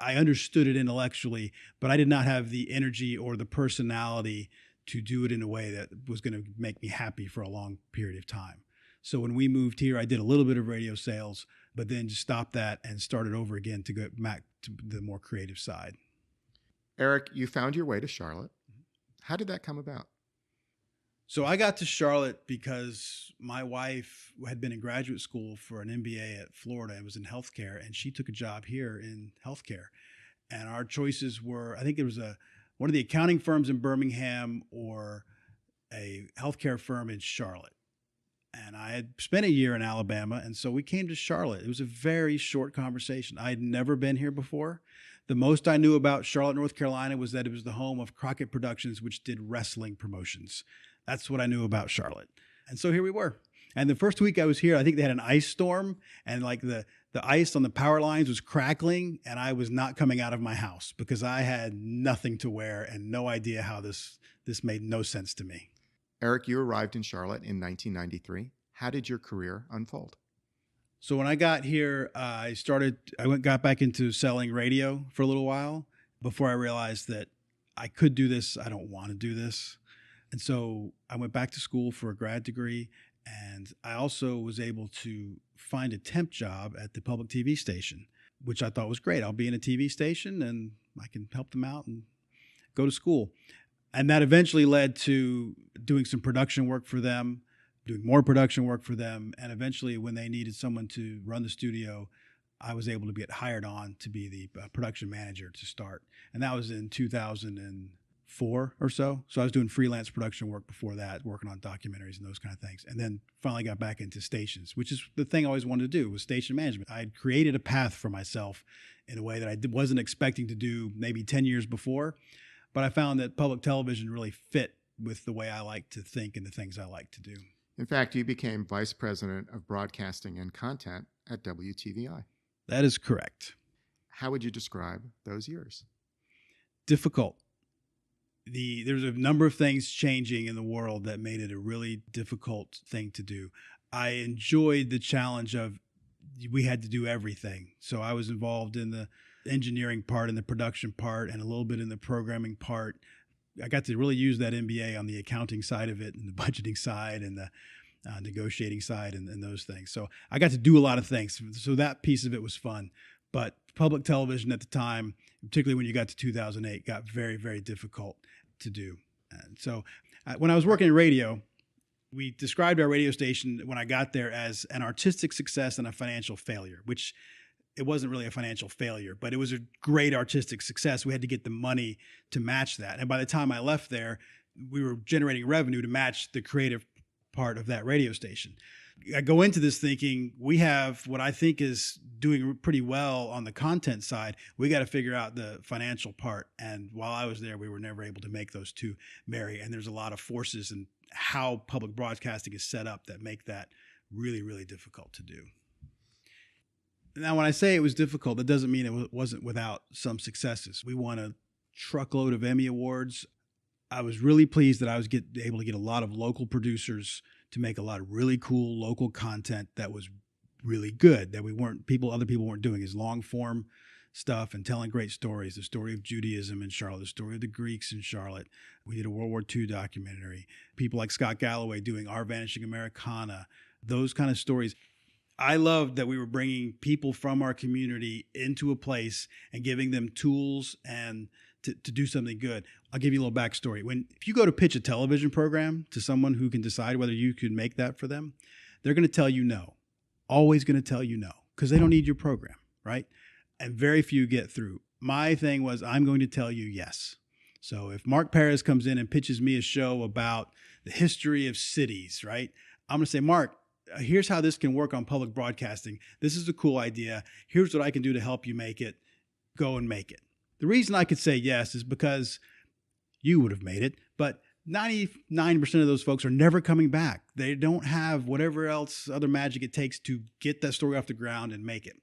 Speaker 2: I understood it intellectually, but I did not have the energy or the personality to do it in a way that was going to make me happy for a long period of time. So when we moved here, I did a little bit of radio sales, but then just stopped that and started over again to go back to the more creative side.
Speaker 3: Eric, you found your way to Charlotte. How did that come about?
Speaker 2: So I got to Charlotte because my wife had been in graduate school for an MBA at Florida and was in healthcare, and she took a job here in healthcare. And our choices were, I think it was one of the accounting firms in Birmingham or a healthcare firm in Charlotte. And I had spent a year in Alabama, and so we came to Charlotte. It was a very short conversation. I had never been here before. The most I knew about Charlotte, North Carolina was that it was the home of Crockett Productions, which did wrestling promotions. That's what I knew about Charlotte. And so here we were. And the first week I was here, I think they had an ice storm, and like the ice on the power lines was crackling, and I was not coming out of my house because I had nothing to wear and no idea how this made no sense to me.
Speaker 3: Eric, you arrived in Charlotte in 1993. How did your career unfold?
Speaker 2: So when I got here, I got back into selling radio for a little while before I realized that I could do this. I don't want to do this. And so I went back to school for a grad degree, and I also was able to find a temp job at the public TV station, which I thought was great. I'll be in a TV station and I can help them out and go to school. And that eventually led to doing some production work for them, doing more production work for them. And eventually when they needed someone to run the studio, I was able to get hired on to be the production manager to start. And that was in 2004 or so. So I was doing freelance production work before that, working on documentaries and those kind of things. And then finally got back into stations, which is the thing I always wanted to do, was station management. I had created a path for myself in a way that I wasn't expecting to do maybe 10 years before. But I found that public television really fit with the way I like to think and the things I like to do.
Speaker 3: In fact, you became vice president of broadcasting and content at WTVI.
Speaker 2: That is correct.
Speaker 3: How would you describe those years?
Speaker 2: Difficult. There's a number of things changing in the world that made it a really difficult thing to do. I enjoyed the challenge of we had to do everything. So I was involved in the engineering part and the production part and a little bit in the programming part. I got to really use that MBA on the accounting side of it and the budgeting side and the negotiating side and those things. So I got to do a lot of things. So that piece of it was fun. But public television at the time, particularly when you got to 2008, got very, very difficult to do. And so when I was working in radio, We described our radio station when I got there as an artistic success and a financial failure, which it wasn't really a financial failure, but it was a great artistic success. We had to get the money to match that. And by the time I left there, we were generating revenue to match the creative part of that radio station. I go into this thinking we have what I think is doing pretty well on the content side. We got to figure out the financial part. And while I was there, we were never able to make those two marry. And there's a lot of forces in how public broadcasting is set up that make that really, really difficult to do. Now, when I say it was difficult, that doesn't mean it wasn't without some successes. We won a truckload of Emmy Awards. I was really pleased that I was able to get a lot of local producers to make a lot of really cool local content that was really good, that other people weren't doing, is long form stuff and telling great stories. The story of Judaism in Charlotte, the story of the Greeks in Charlotte. We did a World War II documentary. People like Scott Galloway doing Our Vanishing Americana, those kind of stories. I loved that we were bringing people from our community into a place and giving them tools and to do something good. I'll give you a little backstory. If you go to pitch a television program to someone who can decide whether you could make that for them, they're going to tell you no. Always going to tell you no, because they don't need your program, right? And very few get through. My thing was, I'm going to tell you yes. So if Mark Perez comes in and pitches me a show about the history of cities, right? I'm going to say, Mark, here's how this can work on public broadcasting. This is a cool idea. Here's what I can do to help you make it. Go and make it. The reason I could say yes is because you would have made it, but 99% of those folks are never coming back. They don't have whatever else other magic it takes to get that story off the ground and make it.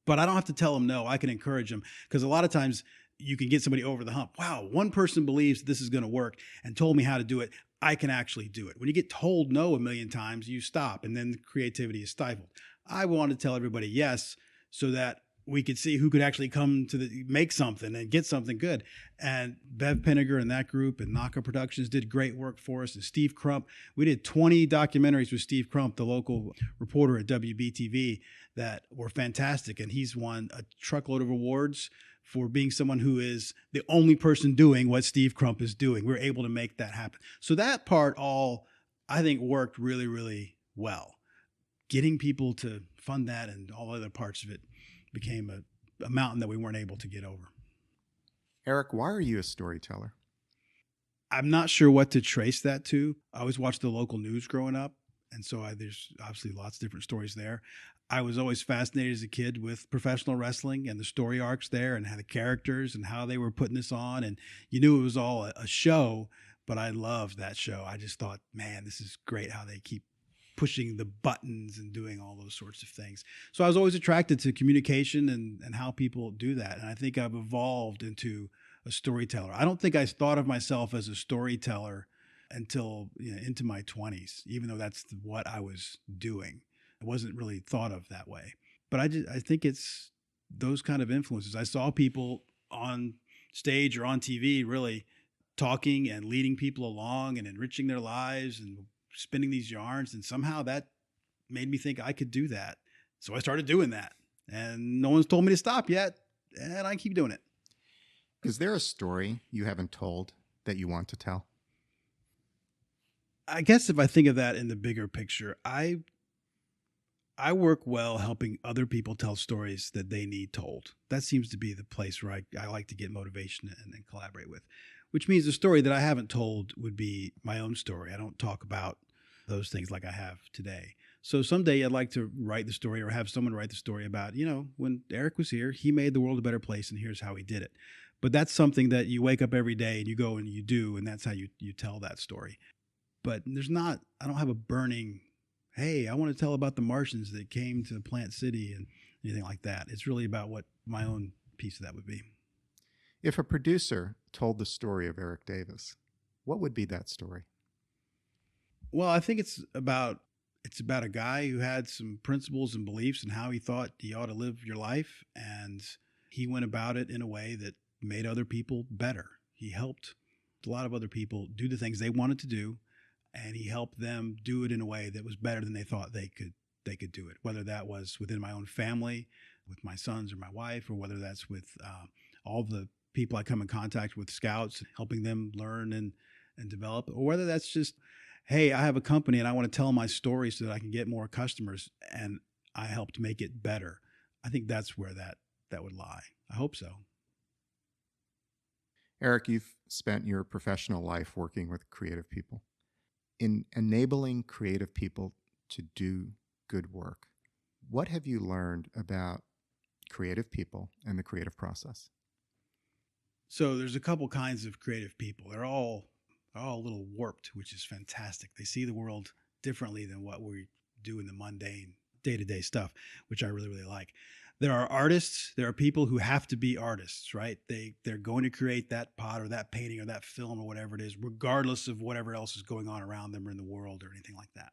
Speaker 2: But I don't have to tell them no. I can encourage them, because a lot of times you can get somebody over the hump. Wow, one person believes this is going to work and told me how to do it. I can actually do it. When you get told no a million times, you stop, and then the creativity is stifled. I want to tell everybody yes, so that we could see who could actually come to make something and get something good. And Bev Penniger and that group and Naka Productions did great work for us. And Steve Crump, we did 20 documentaries with Steve Crump, the local reporter at WBTV, that were fantastic. And he's won a truckload of awards for being someone who is the only person doing what Steve Crump is doing. We're able to make that happen. So that part all, I think, worked really, really well. Getting people to fund that and all other parts of it became a mountain that we weren't able to get over.
Speaker 3: Eric, why are you a storyteller?
Speaker 2: I'm not sure what to trace that to. I always watched the local news growing up, and so there's obviously lots of different stories there. I was always fascinated as a kid with professional wrestling and the story arcs there and how the characters and how they were putting this on. And you knew it was all a show, but I loved that show. I just thought, man, this is great how they keep pushing the buttons and doing all those sorts of things. So I was always attracted to communication and how people do that. And I think I've evolved into a storyteller. I don't think I thought of myself as a storyteller until into my 20s, even though that's what I was doing. It wasn't really thought of that way. But I think it's those kind of influences. I saw people on stage or on TV really talking and leading people along and enriching their lives and spinning these yarns, and somehow that made me think I could do that. So I started doing that, and no one's told me to stop yet, and I keep doing it.
Speaker 3: Is there a story you haven't told that you want to tell?
Speaker 2: I guess if I think of that in the bigger picture, I work well helping other people tell stories that they need told. That seems to be the place where I like to get motivation and collaborate with, which means the story that I haven't told would be my own story. I don't talk about those things like I have today. So someday I'd like to write the story or have someone write the story about, when Eric was here, he made the world a better place and here's how he did it. But that's something that you wake up every day and you go and you do, and that's how you tell that story. But I don't have a burning, hey, I want to tell about the Martians that came to Plant City and anything like that. It's really about what my own piece of that would be.
Speaker 3: If a producer told the story of Eric Davis, what would be that story?
Speaker 2: Well, I think it's about a guy who had some principles and beliefs and how he thought you ought to live your life. And he went about it in a way that made other people better. He helped a lot of other people do the things they wanted to do, and he helped them do it in a way that was better than they thought they could do it, whether that was within my own family, with my sons or my wife, or whether that's with all the people I come in contact with, scouts, helping them learn and develop, or whether that's just hey, I have a company and I want to tell my story so that I can get more customers, and I helped make it better. I think that's where that would lie. I hope so.
Speaker 3: Eric, you've spent your professional life working with creative people. In enabling creative people to do good work, what have you learned about creative people and the creative process?
Speaker 2: So there's a couple kinds of creative people. They're all a little warped, which is fantastic. They see the world differently than what we do in the mundane day-to-day stuff, which I really, really like. There are artists. There are people who have to be artists, right? They're going to create that pot or that painting or that film or whatever it is, regardless of whatever else is going on around them or in the world or anything like that.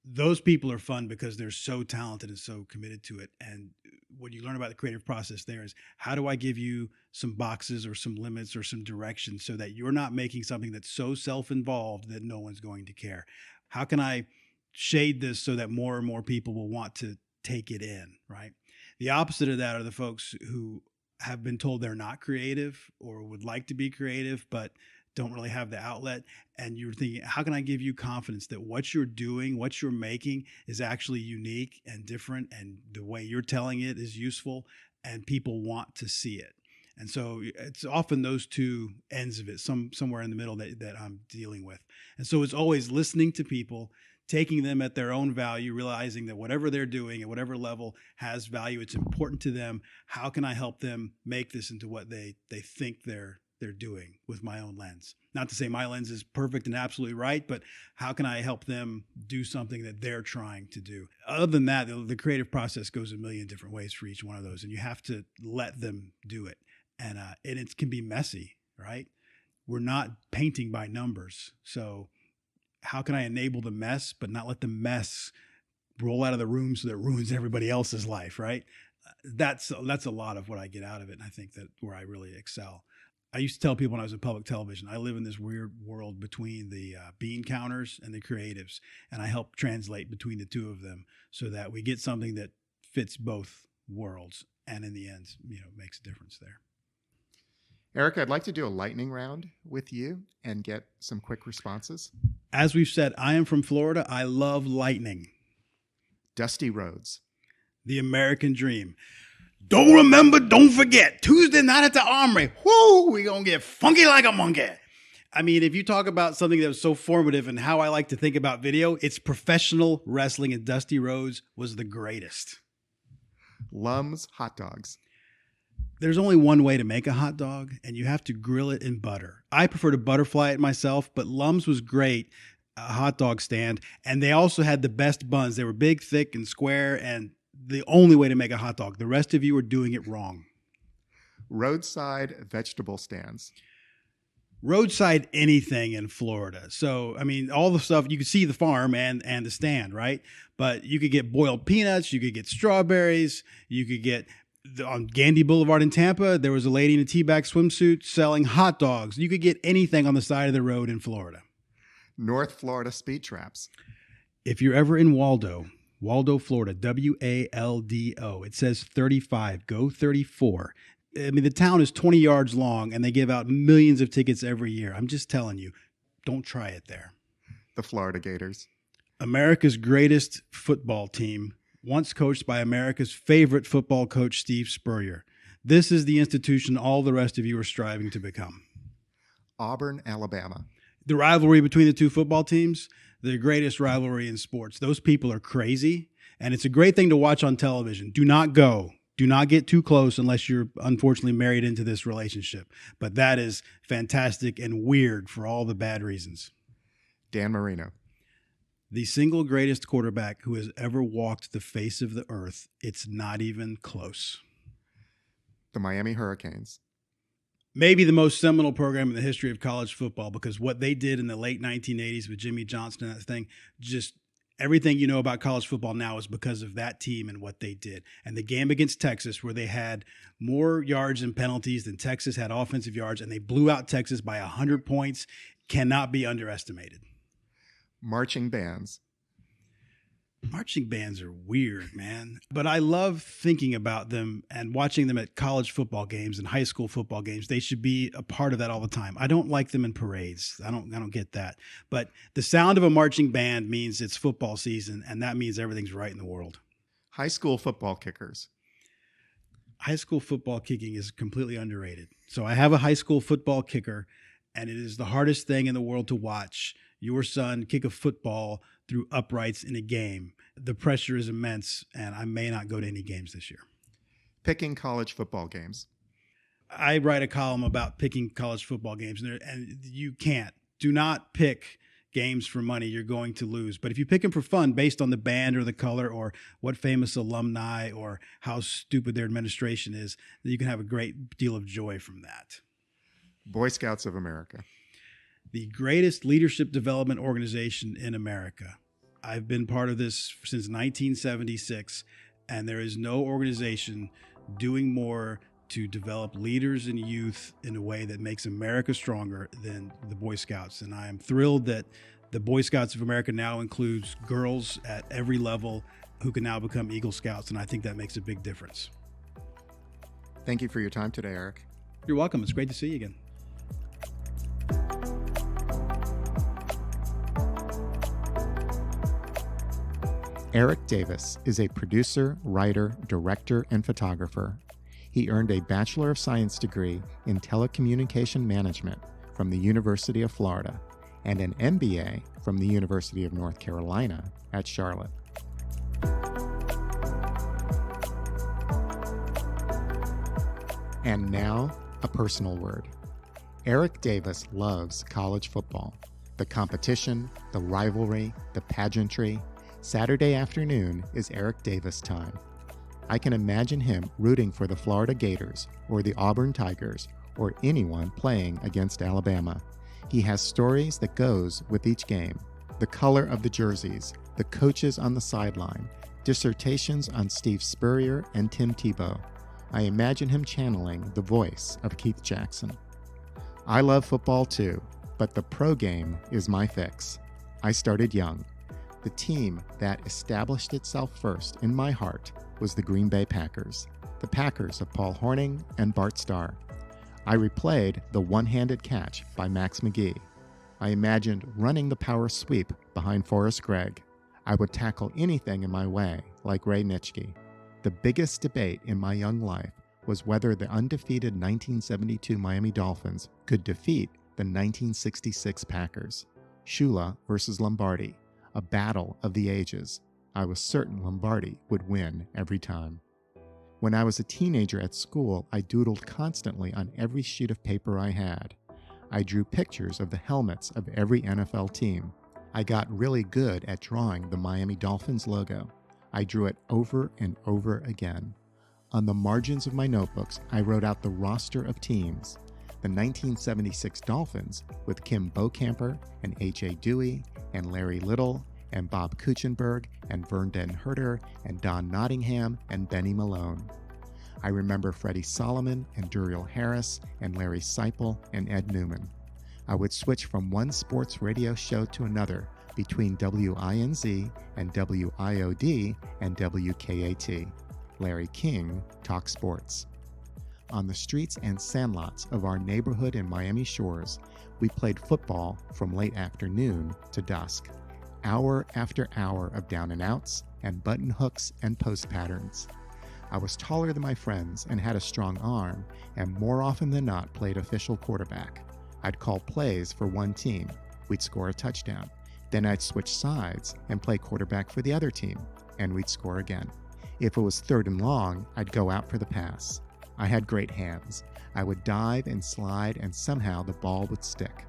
Speaker 2: Those people are fun because they're so talented and so committed to it. And what you learn about the creative process there is, how do I give you some boxes or some limits or some direction so that you're not making something that's so self-involved that no one's going to care? How can I shade this so that more and more people will want to take it in, right? The opposite of that are the folks who have been told they're not creative or would like to be creative, but don't really have the outlet. And you're thinking, how can I give you confidence that what you're doing, what you're making is actually unique and different, and the way you're telling it is useful and people want to see it? And so it's often those two ends of it, somewhere in the middle that I'm dealing with. And so it's always listening to people, taking them at their own value, realizing that whatever they're doing at whatever level has value. It's important to them. How can I help them make this into what they think they're doing with my own lens? Not to say my lens is perfect and absolutely right, but how can I help them do something that they're trying to do? Other than that, the creative process goes a million different ways for each one of those, and you have to let them do it. And it can be messy, right? We're not painting by numbers. So how can I enable the mess, but not let the mess roll out of the room so that it ruins everybody else's life, right? That's a lot of what I get out of it. And I think that where I really excel. I used to tell people when I was in public television, I live in this weird world between the bean counters and the creatives, and I help translate between the two of them so that we get something that fits both worlds, and in the end, makes a difference there.
Speaker 3: Eric, I'd like to do a lightning round with you and get some quick responses.
Speaker 2: As we've said, I am from Florida. I love lightning.
Speaker 3: Dusty roads.
Speaker 2: The American dream. Don't remember, don't forget. Tuesday night at the Armory. Whoo, we gonna get funky like a monkey. I mean, if you talk about something that was so formative and how I like to think about video, it's professional wrestling, and Dusty Rhodes was the greatest.
Speaker 3: Lum's hot dogs.
Speaker 2: There's only one way to make a hot dog, and you have to grill it in butter. I prefer to butterfly it myself, but Lum's was great, a hot dog stand. And they also had the best buns. They were big, thick, and square, and the only way to make a hot dog. The rest of you are doing it wrong.
Speaker 3: Roadside vegetable stands.
Speaker 2: Roadside anything in Florida. So, I mean, all the stuff, you could see the farm and the stand, right? But you could get boiled peanuts, you could get strawberries, you could get... On Gandy Boulevard in Tampa, there was a lady in a teabag swimsuit selling hot dogs. You could get anything on the side of the road in Florida.
Speaker 3: North Florida speed traps.
Speaker 2: If you're ever in Waldo, Florida, W-A-L-D-O, it says 35, go 34. I mean, the town is 20 yards long, and they give out millions of tickets every year. I'm just telling you, don't try it there.
Speaker 3: The Florida Gators.
Speaker 2: America's greatest football team, once coached by America's favorite football coach, Steve Spurrier. This is the institution all the rest of you are striving to become.
Speaker 3: Auburn, Alabama.
Speaker 2: The rivalry between the two football teams, the greatest rivalry in sports. Those people are crazy, and it's a great thing to watch on television. Do not go. Do not get too close unless you're unfortunately married into this relationship. But that is fantastic and weird for all the bad reasons.
Speaker 3: Dan Marino.
Speaker 2: The single greatest quarterback who has ever walked the face of the earth. It's not even close.
Speaker 3: The Miami Hurricanes.
Speaker 2: Maybe the most seminal program in the history of college football, because what they did in the late 1980s with Jimmy Johnson and that thing, just everything you know about college football now is because of that team and what they did. And the game against Texas, where they had more yards and penalties than Texas had offensive yards, and they blew out Texas by 100 points, cannot be underestimated.
Speaker 3: Marching bands.
Speaker 2: Marching bands are weird, man. But I love thinking about them and watching them at college football games and high school football games. They should be a part of that all the time. I don't like them in parades. I don't get that. But the sound of a marching band means it's football season, and that means everything's right in the world.
Speaker 3: High school football kickers.
Speaker 2: High school football kicking is completely underrated. So I have a high school football kicker, and it is the hardest thing in the world to watch your son kick a football through uprights in a game. The pressure is immense, and I may not go to any games this year.
Speaker 3: Picking college football games.
Speaker 2: I write a column about picking college football games, and you can't. Do not pick games for money. You're going to lose. But if you pick them for fun based on the band or the color or what famous alumni or how stupid their administration is, then you can have a great deal of joy from that.
Speaker 3: Boy Scouts of America.
Speaker 2: The greatest leadership development organization in America. I've been part of this since 1976, and there is no organization doing more to develop leaders and youth in a way that makes America stronger than the Boy Scouts. And I am thrilled that the Boy Scouts of America now includes girls at every level who can now become Eagle Scouts, and I think that makes a big difference.
Speaker 3: Thank you for your time today, Eric.
Speaker 2: You're welcome. It's great to see you again.
Speaker 3: Eric Davis is a producer, writer, director, and photographer. He earned a Bachelor of Science degree in telecommunication management from the University of Florida and an MBA from the University of North Carolina at Charlotte. And now, a personal word. Eric Davis loves college football. The competition, the rivalry, the pageantry. Saturday afternoon is Eric Davis time. I can imagine him rooting for the Florida Gators or the Auburn Tigers or anyone playing against Alabama. He has stories that goes with each game. The color of the jerseys, the coaches on the sideline, dissertations on Steve Spurrier and Tim Tebow. I imagine him channeling the voice of Keith Jackson. I love football too, but the pro game is my fix. I started young. The team that established itself first in my heart was the Green Bay Packers, the Packers of Paul Hornung and Bart Starr. I replayed the one-handed catch by Max McGee. I imagined running the power sweep behind Forrest Gregg. I would tackle anything in my way, like Ray Nitschke. The biggest debate in my young life was whether the undefeated 1972 Miami Dolphins could defeat the 1966 Packers. Shula versus Lombardi. A battle of the ages. I was certain Lombardi would win every time. When I was a teenager at school, I doodled constantly on every sheet of paper I had. I drew pictures of the helmets of every NFL team. I got really good at drawing the Miami Dolphins logo. I drew it over and over again. On the margins of my notebooks, I wrote out the roster of teams. The 1976 Dolphins with Kim Bocamper and H.A. Dewey and Larry Little and Bob Kuchenberg and Vern Den Herter and Don Nottingham and Benny Malone. I remember Freddie Solomon and Duriel Harris and Larry Seipel and Ed Newman. I would switch from one sports radio show to another between WINZ and WIOD and WKAT. Larry King Talk Sports. On the streets and sandlots of our neighborhood in Miami Shores, we played football from late afternoon to dusk. Hour after hour of down and outs and button hooks and post patterns. I was taller than my friends and had a strong arm, and more often than not played official quarterback. I'd call plays for one team. We'd score a touchdown. Then I'd switch sides and play quarterback for the other team, and we'd score again. If it was third and long, I'd go out for the pass. I had great hands. I would dive and slide, and somehow the ball would stick.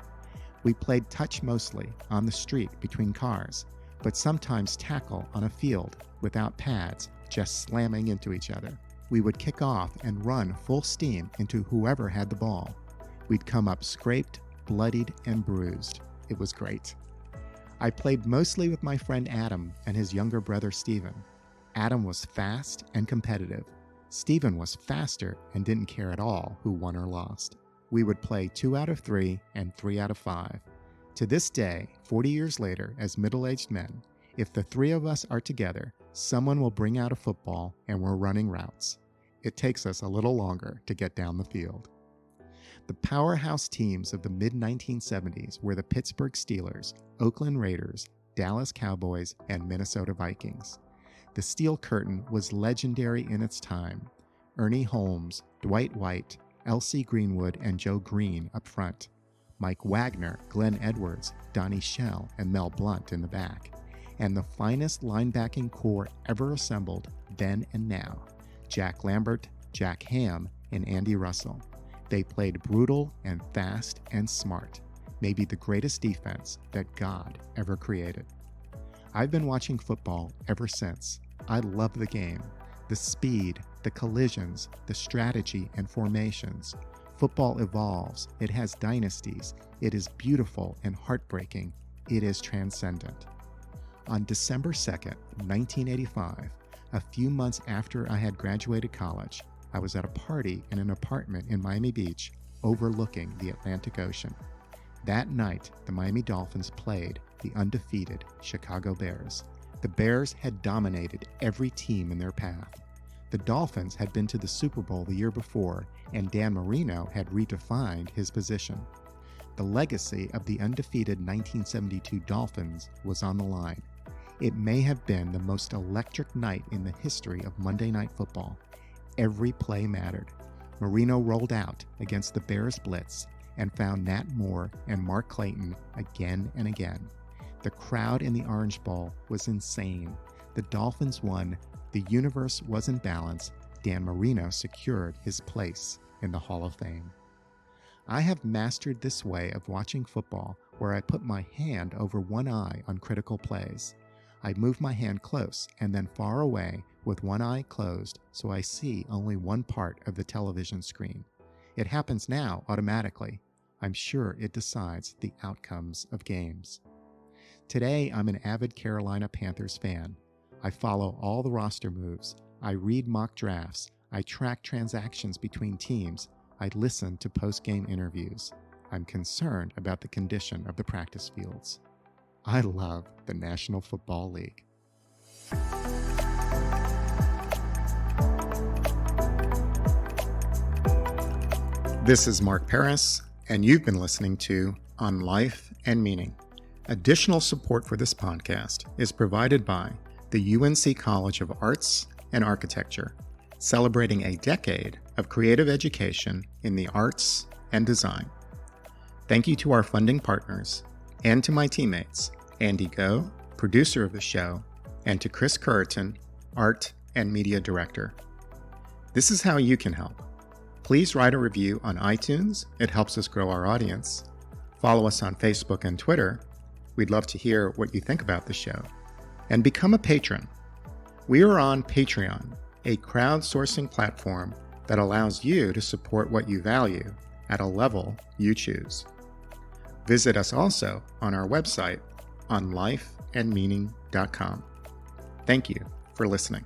Speaker 3: We played touch mostly, on the street between cars, but sometimes tackle on a field without pads, just slamming into each other. We would kick off and run full steam into whoever had the ball. We'd come up scraped, bloodied, and bruised. It was great. I played mostly with my friend Adam and his younger brother Stephen. Adam was fast and competitive. Stephen was faster and didn't care at all who won or lost. We would play 2 out of 3 and 3 out of 5. To this day, 40 years later, as middle-aged men, If the three of us are together, someone will bring out a football and we're running routes. It takes us a little longer to get down the field. The powerhouse teams of the mid-1970s were the Pittsburgh Steelers, Oakland Raiders, Dallas Cowboys, and Minnesota Vikings. The Steel Curtain was legendary in its time. Ernie Holmes, Dwight White, L.C. Greenwood, and Joe Green up front. Mike Wagner, Glenn Edwards, Donnie Shell, and Mel Blount in the back. And the finest linebacking core ever assembled then and now. Jack Lambert, Jack Ham, and Andy Russell. They played brutal and fast and smart, maybe the greatest defense that God ever created. I've been watching football ever since. I love the game, the speed, the collisions, the strategy and formations. Football evolves, it has dynasties, it is beautiful and heartbreaking, it is transcendent. On December 2nd, 1985, a few months after I had graduated college, I was at a party in an apartment in Miami Beach overlooking the Atlantic Ocean. That night, the Miami Dolphins played the undefeated Chicago Bears. The Bears had dominated every team in their path. The Dolphins had been to the Super Bowl the year before, and Dan Marino had redefined his position. The legacy of the undefeated 1972 Dolphins was on the line. It may have been the most electric night in the history of Monday Night Football. Every play mattered. Marino rolled out against the Bears blitz and found Nat Moore and Mark Clayton again and again. The crowd in the Orange Bowl was insane. The Dolphins won. The universe was in balance. Dan Marino secured his place in the Hall of Fame. I have mastered this way of watching football where I put my hand over one eye on critical plays. I move my hand close and then far away with one eye closed so I see only one part of the television screen. It happens now automatically. I'm sure it decides the outcomes of games. Today, I'm an avid Carolina Panthers fan. I follow all the roster moves. I read mock drafts. I track transactions between teams. I listen to post-game interviews. I'm concerned about the condition of the practice fields. I love the National Football League. This is Mark Paris, and you've been listening to On Life and Meaning. Additional support for this podcast is provided by the UNC College of Arts and Architecture, celebrating a decade of creative education in the arts and design. Thank you to our funding partners, and to my teammates, Andy Go, producer of the show, and to Chris Curriton, art and media director. This is how you can help. Please write a review on iTunes. It helps us grow our audience. Follow us on Facebook and Twitter. We'd love to hear what you think about the show. And become a patron. We are on Patreon, a crowdsourcing platform that allows you to support what you value at a level you choose. Visit us also on our website on lifeandmeaning.com. Thank you for listening.